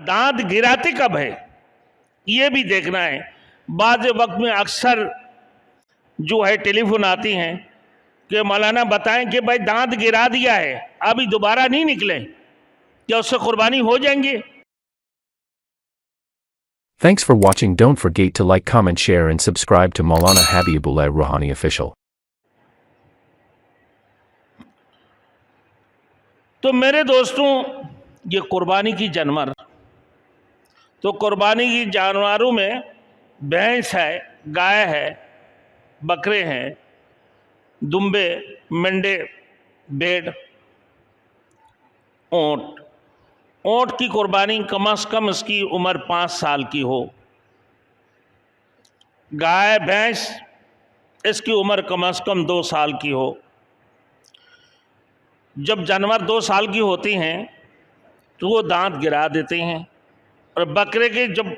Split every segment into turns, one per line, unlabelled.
दांत गिराते कब है ये भी देखना है। बाद वक्त में अक्सर जो है टेलीफोन आती हैं कि मौलाना बताएं कि भाई दांत गिरा दिया है, अभी दोबारा नहीं निकले, क्या उससे कुर्बानी हो जाएंगे?
Thanks for watching. Don't forget to like, comment, share and subscribe to Maulana Habibullah Rouhani Official.
तो मेरे दोस्तों, ये कुर्बानी की जानवर, तो कुर्बानी की जानवरों में भैंस है, गाय है, बकरे हैं, दुम्बे, मेंढे, भेड़, ऊँट। ऊँट की कुर्बानी कम से कम इसकी उम्र 5 साल की हो। गाय भैंस इसकी उम्र कम से कम 2 साल की हो। जब जानवर 2 साल की होती हैं तो वो दांत गिरा देते हैं, और बकरे के जब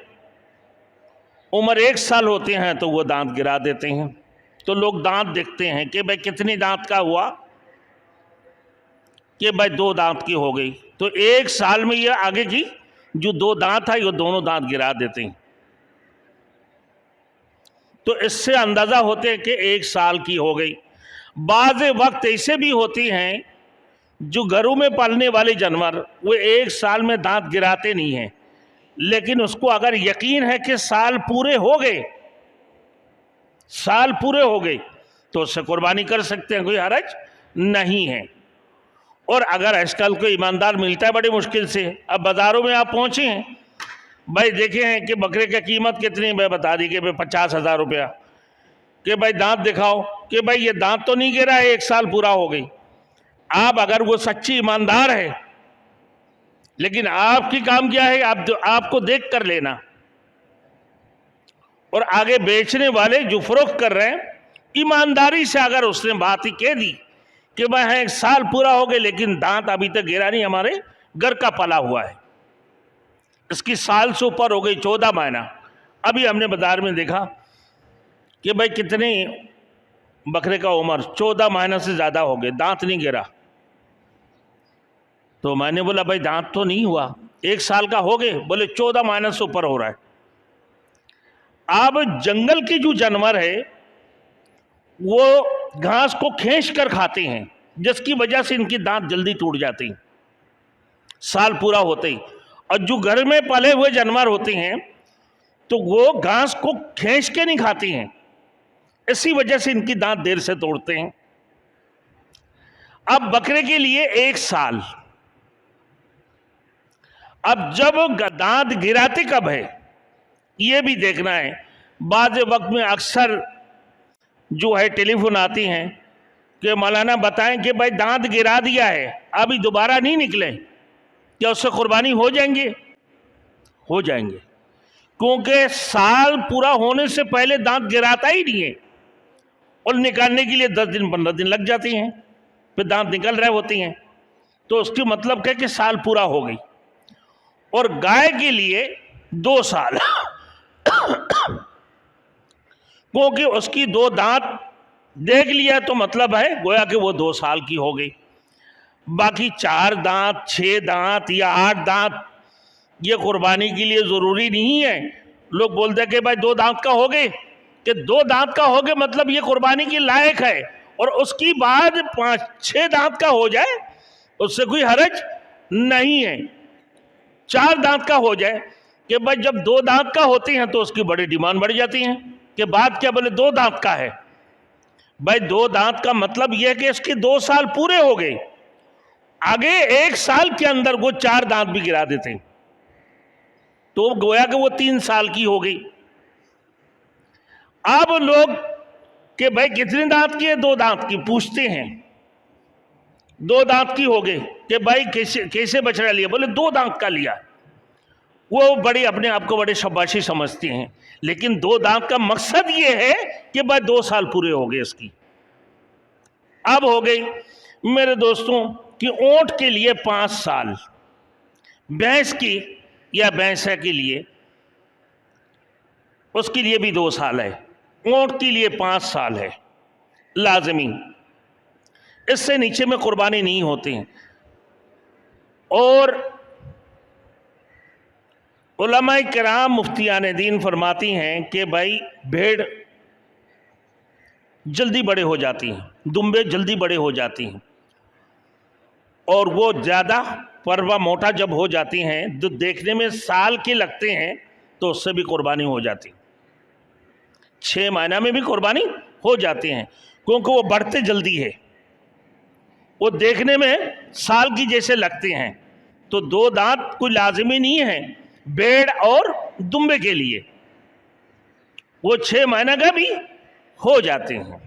उम्र 1 साल होते हैं तो वो दांत गिरा देते हैं। तो लोग दांत देखते हैं कि भाई कितनी दांत का हुआ, कि भाई 2 दांत की हो गई, तो 1 साल में ये आगे की जो 2 दांत है ये दोनों दांत गिरा देते हैं। तो इससे अंदाजा होते हैं कि 1 साल की हो गई। बाज़ वक्त ऐसे भी होती हैं जो घरों में पालने वाले जानवर वो 1 साल में दांत गिराते नहीं हैं, लेकिन उसको अगर यकीन है कि साल पूरे हो गए, साल पूरे हो गए, तो उससे कुर्बानी कर सकते हैं, कोई हरज नहीं है। और अगर आजकल कोई ईमानदार मिलता है बड़ी मुश्किल से, अब बाज़ारों में आप पहुँचे हैं, भाई देखे हैं कि बकरे की कीमत कितनी, मैं बता दी कि भाई 50,000 रुपया, कि भाई दांत दिखाओ, कि भाई ये दांत तो नहीं गिरा है, 1 साल पूरा हो गई। आप अगर वो सच्ची ईमानदार है, लेकिन आपकी काम क्या है, आपको देख कर लेना, और आगे बेचने वाले जो फरोख्त कर रहे हैं ईमानदारी से अगर उसने बात ही कह दी कि भाई 1 साल पूरा हो गया लेकिन दांत अभी तक गिरा नहीं, हमारे घर का पला हुआ है, इसकी साल से ऊपर हो गई, 14 महीना। अभी हमने बाजार में देखा कि भाई कितनी बकरे का उम्र 14 महीना से ज़्यादा हो गए, दांत नहीं गिरा। तो मैंने बोला भाई दांत तो नहीं हुआ, 1 साल का हो गए, बोले 14 महीने से ऊपर हो रहा है। अब जंगल की जो जानवर है वो घास को खींच कर खाते हैं, जिसकी वजह से इनकी दांत जल्दी टूट जाते हैं साल पूरा होते ही। और जो घर में पले हुए जानवर होते हैं तो वो घास को खींच के नहीं खाते हैं, इसी वजह से इनकी दांत देर से तोड़ते हैं। अब बकरे के लिए 1 साल। अब जब दांत गिराते कब है ये भी देखना है। बाद वक्त में अक्सर जो है टेलीफोन आती हैं कि मौलाना बताएं कि भाई दांत गिरा दिया है, अभी दोबारा नहीं निकले, क्या उससे कुर्बानी हो जाएंगे? हो जाएंगे, क्योंकि साल पूरा होने से पहले दांत गिराता ही नहीं है, और निकालने के लिए 10 दिन 15 दिन लग जाते हैं, फिर दांत निकल रहे होते हैं। तो उसकी मतलब क्या कि साल पूरा हो गई। और गाय के लिए 2 साल क्योंकि उसकी 2 दांत देख लिया तो मतलब है गोया कि वो 2 साल की हो गई। बाकी 4 दांत, 6 दांत या 8 दांत ये कुर्बानी के लिए ज़रूरी नहीं है। लोग बोलते हैं कि भाई 2 दांत का हो गए, कि 2 दांत का हो गए मतलब ये कुर्बानी के लायक है, और उसकी बाद 5-6 दांत का हो जाए उससे कोई हरज नहीं है। 4 दांत का हो जाए कि भाई जब 2 दांत का होते हैं तो उसकी बड़ी डिमांड बढ़ जाती है कि बात क्या, बोले 2 दांत का है। भाई 2 दांत का मतलब यह है कि इसके 2 साल पूरे हो गए, आगे 1 साल के अंदर वो 4 दांत भी गिरा देते हैं, तो गोया कि वो 3 साल की हो गई। अब लोग कि भाई कितने दांत की है, 2 दांत की पूछते हैं, 2 दांत की हो गई, कि भाई कैसे बछड़ा लिया, बोले 2 दांत का लिया। वो बड़े अपने आप को बड़े शाबाशी समझते हैं, लेकिन 2 दांत का मकसद ये है कि भाई 2 साल पूरे हो गए इसकी। अब हो गई मेरे दोस्तों कि ऊंट के लिए 5 साल, भैंस की या भैंसा के लिए उसके लिए भी 2 साल है, ऊंट के लिए 5 साल है लाजमी, इससे नीचे में कुर्बानी नहीं होती है। और उलमाए किराम मुफ्तियान दीन फरमाती हैं कि भाई भेड़ जल्दी बड़े हो जाती हैं, दुम्बे जल्दी बड़े हो जाती हैं, और वो ज़्यादा परवा मोटा जब हो जाती हैं तो देखने में साल के लगते हैं, तो उससे भी कुर्बानी हो जाती, 6 महीना में भी कुर्बानी हो जाती हैं, क्योंकि वो बढ़ते जल्दी है, वो देखने में साल की जैसे लगते हैं। तो 2 दांत कोई लाजिमी नहीं है भेड़ और दुम्बे के लिए, वो 6 महीना का भी हो जाते हैं।